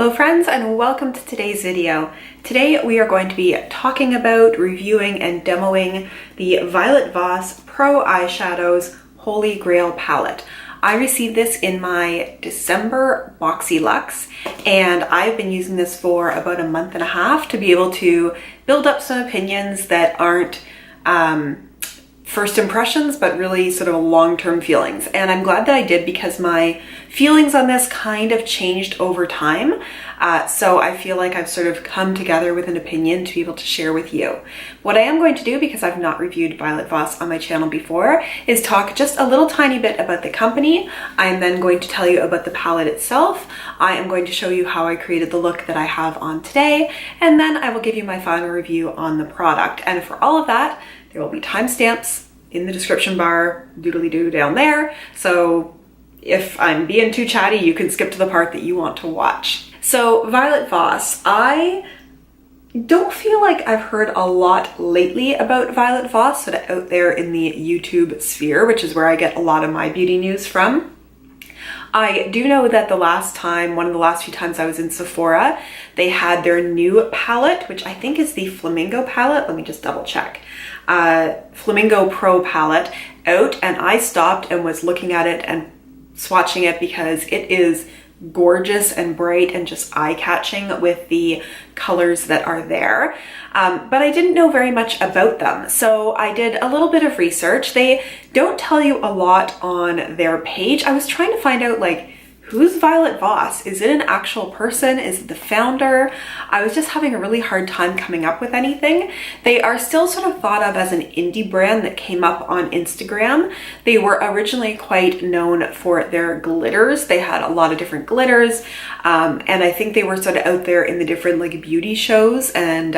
Hello friends, and welcome to today's video. Today we are going to be talking about, reviewing, and demoing the Violet Voss Pro Eyeshadows Holy Grail palette. I received this in my December Boxyluxe, and I've been using this for about a month and a half to be able to build up some opinions that aren't first impressions, but really sort of long-term feelings. And I'm glad that I did, because my feelings on this kind of changed over time. So I feel like I've sort of come together with an opinion to be able to share with you. What I am going to do, because I've not reviewed Violet Voss on my channel before, is talk just a little tiny bit about the company. I'm then going to tell you about the palette itself. I am going to show you how I created the look that I have on today, and then I will give you my final review on the product. And for all of that, there will be timestamps in the description bar, doodly-doo down there. So if I'm being too chatty, you can skip to the part that you want to watch. So Violet Voss, I don't feel like I've heard a lot lately about Violet Voss sort of out there in the YouTube sphere, which is where I get a lot of my beauty news from. I do know that one of the last few times I was in Sephora, they had their new palette, which I think is the Flamingo palette. Let me just double check. Flamingo Pro palette out, and I stopped and was looking at it and swatching it because it is gorgeous and bright and just eye-catching with the colors that are there. But I didn't know very much about them, so I did a little bit of research. They don't tell you a lot on their page. I was trying to find out, like, who's Violet Voss? Is it an actual person? Is it the founder? I was just having a really hard time coming up with anything. They are still sort of thought of as an indie brand that came up on Instagram. They were originally quite known for their glitters. They had a lot of different glitters, and I think they were sort of out there in the different like beauty shows and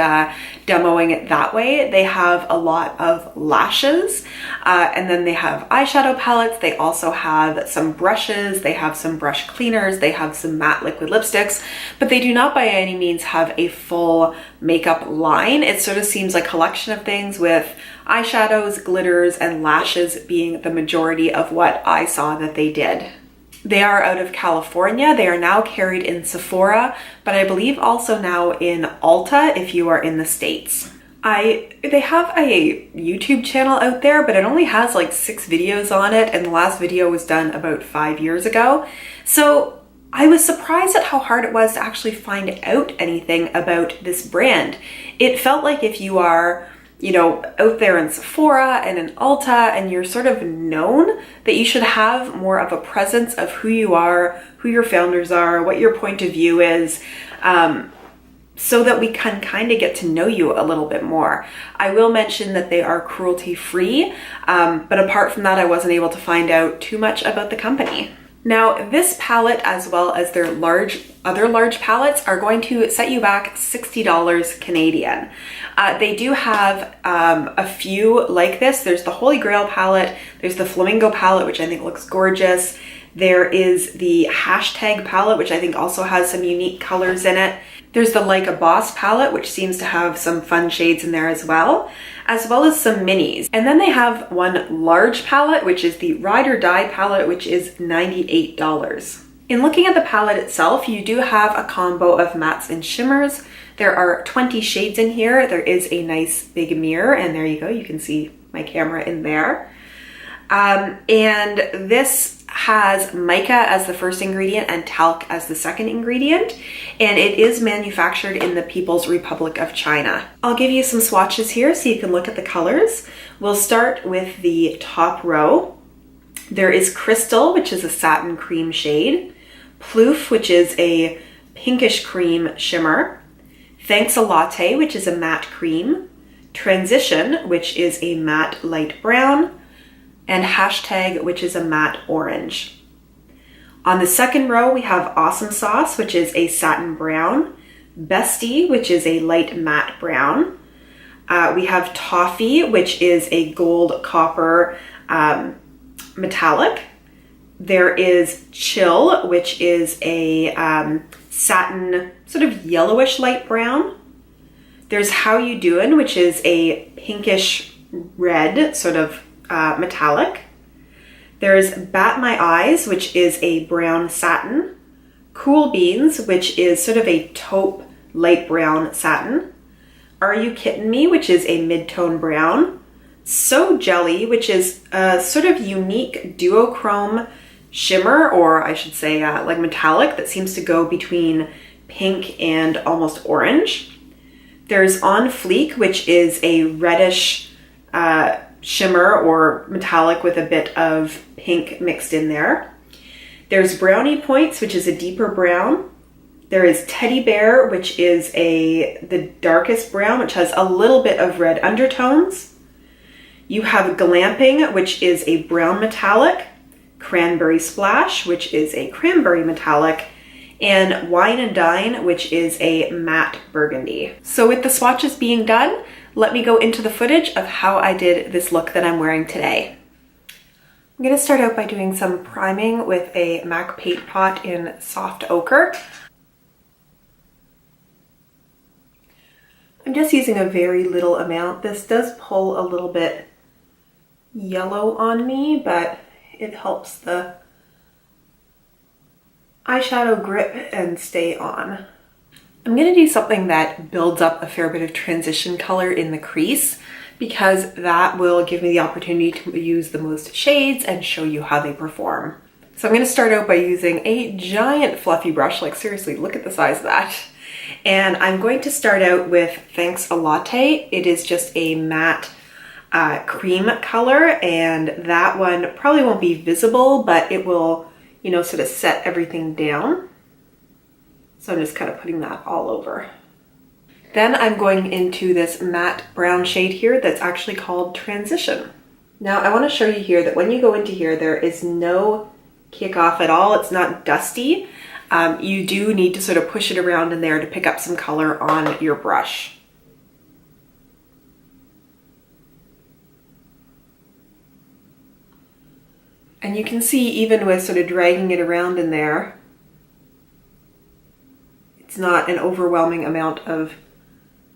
demoing it that way. They have a lot of lashes, and then they have eyeshadow palettes. They also have some brushes. They have some brush cleaners, they have some matte liquid lipsticks, but they do not by any means have a full makeup line. It sort of seems like a collection of things, with eyeshadows, glitters, and lashes being the majority of what I saw that they did. They are out of California. They are now carried in Sephora, but I believe also now in Ulta if you are in the States. They have a YouTube channel out there, but it only has like 6 videos on it, and the last video was done about 5 years ago. So I was surprised at how hard it was to actually find out anything about this brand. It felt like if you are, you know, out there in Sephora and in Ulta and you're sort of known, that you should have more of a presence of who you are, who your founders are, what your point of view is, so that we can kind of get to know you a little bit more. I will mention that they are cruelty-free, but apart from that, I wasn't able to find out too much about the company. Now, this palette, as well as their other large palettes, are going to set you back $60 Canadian. They do have a few like this. There's the Holy Grail palette, there's the Flamingo palette, which I think looks gorgeous. There is the hashtag palette, which I think also has some unique colors in it. There's the Like a Boss palette, which seems to have some fun shades in there as well as some minis. And then they have one large palette, which is the Ride or Die palette, which is $98. In looking at the palette itself, you do have a combo of mattes and shimmers. There are 20 shades in here. There is a nice big mirror, and there you go. You can see my camera in there. And this has mica as the first ingredient and talc as the second ingredient, and it is manufactured in the People's Republic of China. I'll give you some swatches here so you can look at the colors. We'll start with the top row. There is Crystal, which is a satin cream shade, Ploof, which is a pinkish cream shimmer, Thanks a Latte, which is a matte cream, Transition, which is a matte light brown, and Hashtag, which is a matte orange. On the second row, we have Awesome Sauce, which is a satin brown, Bestie, which is a light matte brown. We have Toffee, which is a gold copper metallic. There is Chill, which is a satin sort of yellowish light brown. There's How You Doin', which is a pinkish red sort of metallic. There's Bat My Eyes, which is a brown satin. Cool Beans, which is sort of a taupe light brown satin. Are You Kiddin' Me, which is a mid-tone brown. So Jelly, which is a sort of unique duochrome shimmer, or I should say like metallic, that seems to go between pink and almost orange. There's On Fleek, which is a reddish shimmer or metallic with a bit of pink mixed in there. There's Brownie Points, which is a deeper brown. There is Teddy Bear, which is the darkest brown, which has a little bit of red undertones. You have Glamping, which is a brown metallic. Cranberry Splash, which is a cranberry metallic. And Wine and Dine, which is a matte burgundy. So with the swatches being done, let me go into the footage of how I did this look that I'm wearing today. I'm going to start out by doing some priming with a MAC Paint Pot in Soft Ochre. I'm just using a very little amount. This does pull a little bit yellow on me, but it helps the eyeshadow grip and stay on. I'm going to do something that builds up a fair bit of transition color in the crease, because that will give me the opportunity to use the most shades and show you how they perform. So I'm going to start out by using a giant fluffy brush, like seriously, look at the size of that. And I'm going to start out with Thanks a Latte. It is just a matte cream color, and that one probably won't be visible, but it will, you know, sort of set everything down. So I'm just kind of putting that all over. Then I'm going into this matte brown shade here that's actually called Transition. Now I want to show you here that when you go into here, there is no kickoff at all. It's not dusty. You do need to sort of push it around in there to pick up some color on your brush. And you can see even with sort of dragging it around in there, it's not an overwhelming amount of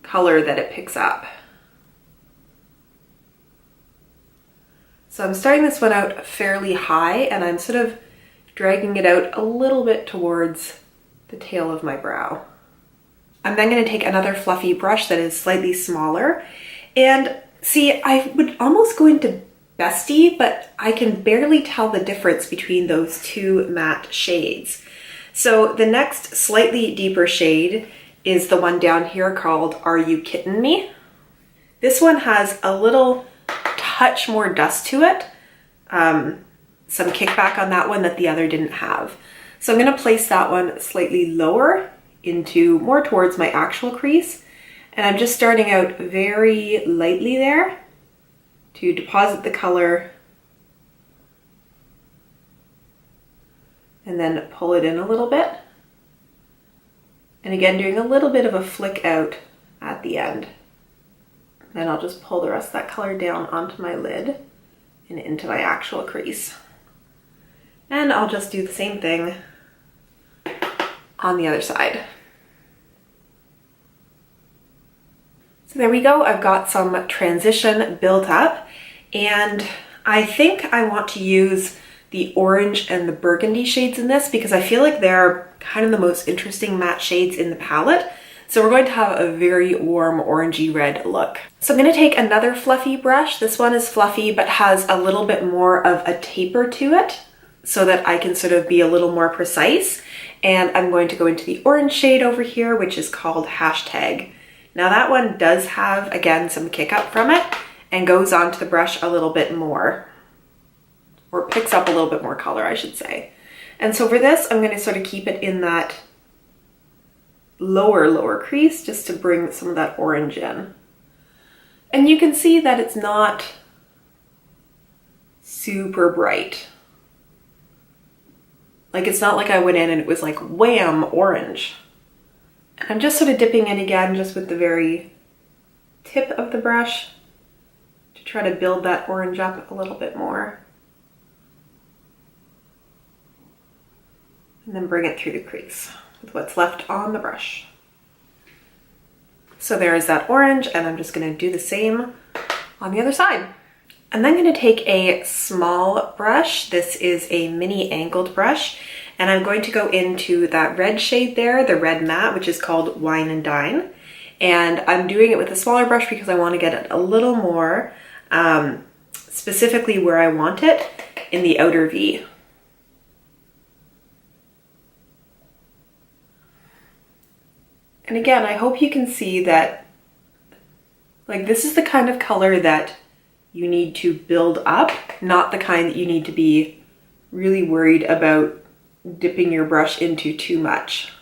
color that it picks up. So I'm starting this one out fairly high, and I'm sort of dragging it out a little bit towards the tail of my brow. I'm then going to take another fluffy brush that is slightly smaller, and see, I would almost go into Bestie, but I can barely tell the difference between those two matte shades. So the next slightly deeper shade is the one down here called Are You Kiddin' Me? This one has a little touch more dust to it. Some kickback on that one that the other didn't have. So I'm going to place that one slightly lower into more towards my actual crease. And I'm just starting out very lightly there to deposit the color and then pull it in a little bit. And again, doing a little bit of a flick out at the end. Then I'll just pull the rest of that color down onto my lid and into my actual crease. And I'll just do the same thing on the other side. So there we go. I've got some transition built up, and I think I want to use the orange and the burgundy shades in this because I feel like they're kind of the most interesting matte shades in the palette. So we're going to have a very warm orangey red look. So I'm going to take another fluffy brush. This one is fluffy but has a little bit more of a taper to it so that I can sort of be a little more precise. And I'm going to go into the orange shade over here, which is called Hashtag. Now that one does have, again, some kick up from it and goes onto the brush a little bit more, or picks up a little bit more color, I should say. And so for this, I'm going to sort of keep it in that lower crease just to bring some of that orange in. And you can see that it's not super bright. Like, it's not like I went in and it was like wham, orange. And I'm just sort of dipping in again just with the very tip of the brush to try to build that orange up a little bit more. And then bring it through the crease with what's left on the brush. So there is that orange, and I'm just going to do the same on the other side. I'm then going to take a small brush. This is a mini angled brush, And I'm going to go into that red shade there, the red matte, which is called Wine and Dine. And I'm doing it with a smaller brush because I want to get it a little more specifically where I want it in the outer V. And again, I hope you can see that, like, this is the kind of color that you need to build up, not the kind that you need to be really worried about dipping your brush into too much.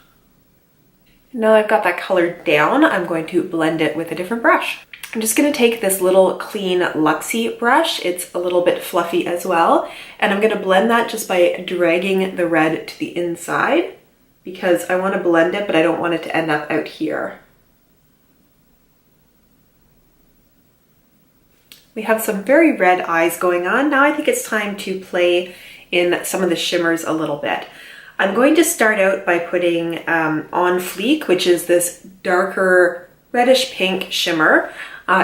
Now I've got that color down, I'm going to blend it with a different brush. I'm just going to take this little clean Luxie brush. It's a little bit fluffy as well. And I'm going to blend that just by dragging the red to the inside because I want to blend it, but I don't want it to end up out here. We have some very red eyes going on. Now I think it's time to play in some of the shimmers a little bit. I'm going to start out by putting On Fleek, which is this darker reddish pink shimmer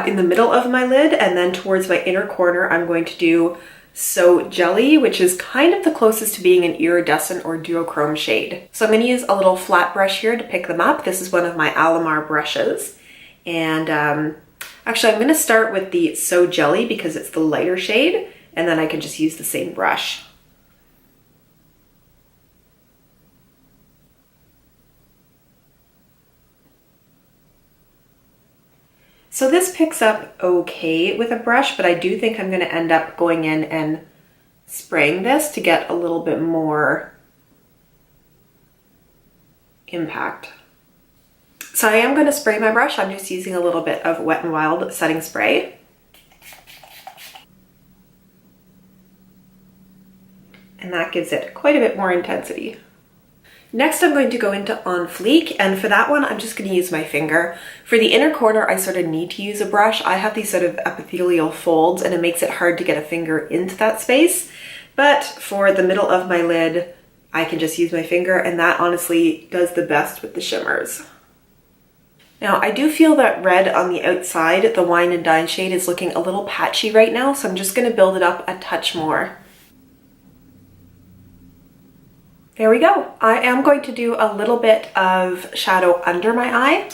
in the middle of my lid, and then towards my inner corner I'm going to do So Jelly, which is kind of the closest to being an iridescent or duochrome shade. So I'm going to use a little flat brush here to pick them up. This is one of my Alamar brushes, and actually I'm going to start with the So Jelly because it's the lighter shade, and then I can just use the same brush. So this picks up okay with a brush, but I do think I'm going to end up going in and spraying this to get a little bit more impact. So I am going to spray my brush. I'm just using a little bit of Wet n Wild setting spray. And that gives it quite a bit more intensity. Next, I'm going to go into On Fleek, and for that one, I'm just going to use my finger. For the inner corner, I sort of need to use a brush. I have these sort of epithelial folds, and it makes it hard to get a finger into that space. But for the middle of my lid, I can just use my finger, and that honestly does the best with the shimmers. Now, I do feel that red on the outside, the Wine and Dine shade, is looking a little patchy right now, so I'm just going to build it up a touch more. There we go. I am going to do a little bit of shadow under my eye.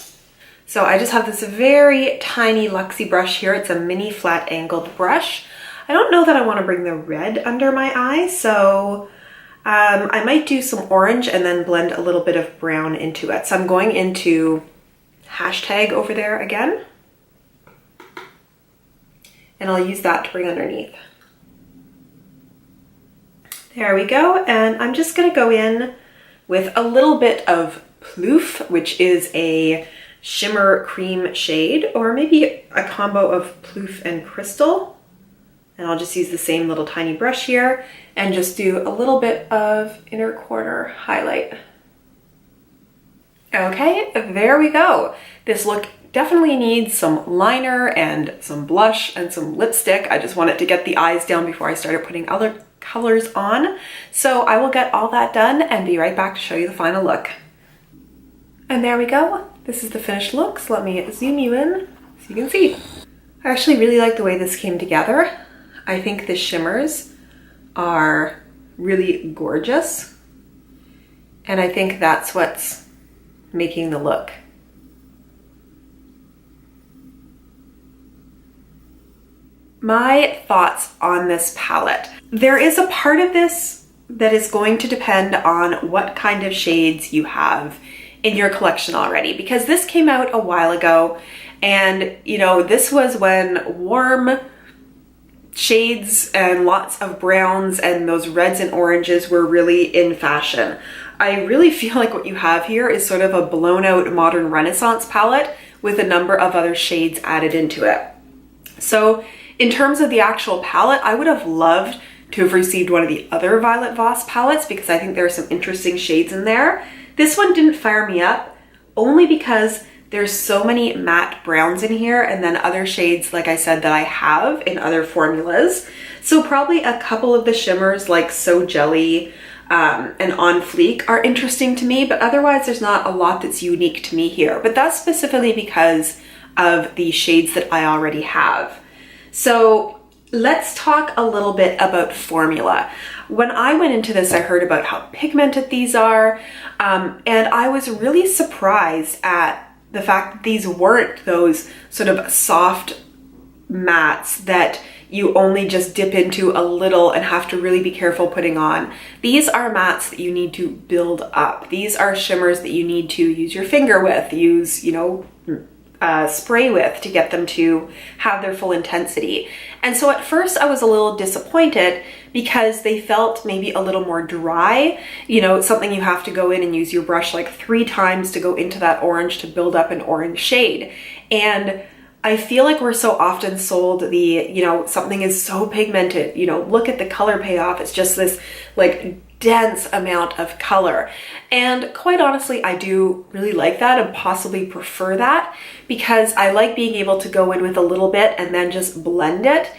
So I just have this very tiny Luxie brush here. It's a mini flat angled brush. I don't know that I want to bring the red under my eye, so I might do some orange and then blend a little bit of brown into it. So I'm going into hashtag over there again, and I'll use that to bring underneath. There we go, and I'm just going to go in with a little bit of Ploof, which is a shimmer cream shade, or maybe a combo of Ploof and Crystal. And I'll just use the same little tiny brush here and just do a little bit of inner corner highlight. Okay, there we go. This look definitely needs some liner and some blush and some lipstick. I just wanted to get the eyes down before I started putting other colors on. So I will get all that done and be right back to show you the final look. And there we go. This is the finished look. So let me zoom you in so you can see. I actually really like the way this came together. I think the shimmers are really gorgeous. And I think that's what's making the look. My thoughts on this palette. There is a part of this that is going to depend on what kind of shades you have in your collection already, because this came out a while ago, and you know, this was when warm shades and lots of browns and those reds and oranges were really in fashion. I really feel like what you have here is sort of a blown out modern Renaissance palette with a number of other shades added into it. So in terms of the actual palette, I would have loved to have received one of the other Violet Voss palettes because I think there are some interesting shades in there. This one didn't fire me up only because there's so many matte browns in here, and then other shades, like I said, that I have in other formulas. So probably a couple of the shimmers like So Jelly and On Fleek are interesting to me, but otherwise there's not a lot that's unique to me here. But that's specifically because of the shades that I already have. So Let's talk a little bit about formula. When I went into this, I heard about how pigmented these are, and I was really surprised at the fact that these weren't those sort of soft mattes that you only just dip into a little and have to really be careful putting on. These are mattes that you need to build up. These are shimmers that you need to use your finger with, use, spray with to get them to have their full intensity. And so at first I was a little disappointed because they felt maybe a little more dry, something you have to go in and use your brush like 3 times to go into that orange to build up an orange shade. And I feel like we're so often sold the, something is so pigmented, look at the color payoff. It's just this like dense amount of color. And quite honestly, I do really like that and possibly prefer that because I like being able to go in with a little bit and then just blend it.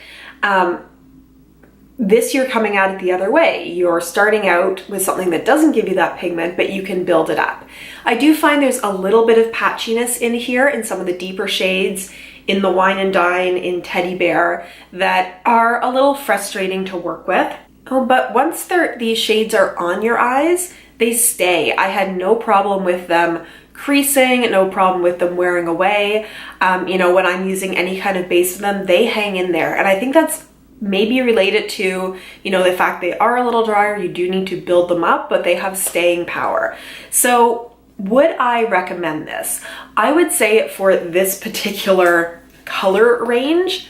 This you're coming at it the other way. You're starting out with something that doesn't give you that pigment, but you can build it up. I do find there's a little bit of patchiness in here in some of the deeper shades, in the Wine and Dine, in Teddy Bear, that are a little frustrating to work with. But once these shades are on your eyes, they stay. I had no problem with them creasing, no problem with them wearing away. When I'm using any kind of base of them, they hang in there. And I think that's maybe related to, the fact they are a little drier. You do need to build them up, but they have staying power. So would I recommend this? I would say for this particular color range,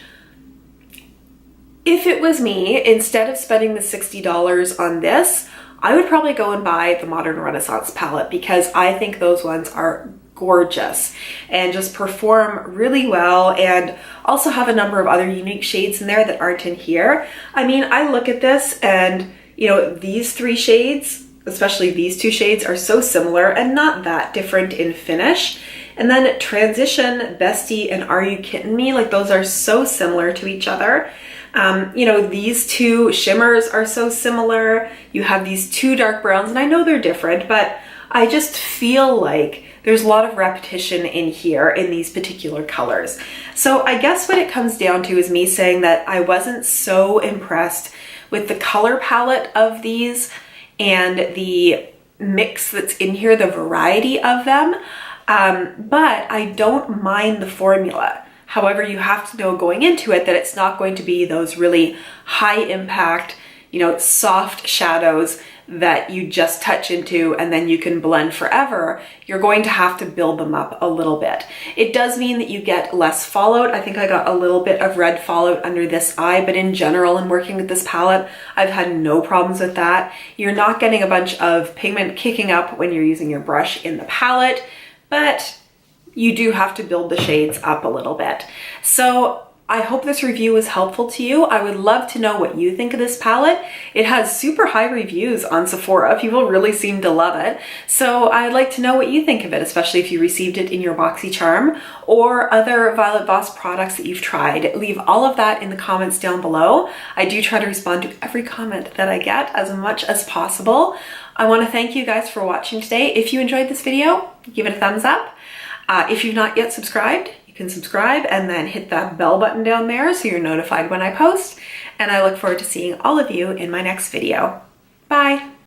if it was me, instead of spending the $60 on this, I would probably go and buy the Modern Renaissance palette because I think those ones are gorgeous and just perform really well and also have a number of other unique shades in there that aren't in here. I mean, I look at this and, these 3 shades, especially these 2 shades, are so similar and not that different in finish. And then Transition, Bestie, and Are You Kidding Me? Like those are so similar to each other. These 2 shimmers are so similar. You have these 2 dark browns, and I know they're different, but I just feel like there's a lot of repetition in here in these particular colors. So I guess what it comes down to is me saying that I wasn't so impressed with the color palette of these and the mix that's in here, the variety of them. But I don't mind the formula. However, you have to know going into it that it's not going to be those really high impact, soft shadows that you just touch into and then you can blend forever. You're going to have to build them up a little bit. It does mean that you get less fallout. I think I got a little bit of red fallout under this eye, but in general, in working with this palette, I've had no problems with that. You're not getting a bunch of pigment kicking up when you're using your brush in the palette, but you do have to build the shades up a little bit. So I hope this review was helpful to you. I would love to know what you think of this palette. It has super high reviews on Sephora. People really seem to love it. So I'd like to know what you think of it, especially if you received it in your BoxyCharm or other Violet Voss products that you've tried. Leave all of that in the comments down below. I do try to respond to every comment that I get as much as possible. I want to thank you guys for watching today. If you enjoyed this video, give it a thumbs up. If you've not yet subscribed, you can subscribe and then hit that bell button down there so you're notified when I post. And I look forward to seeing all of you in my next video. Bye.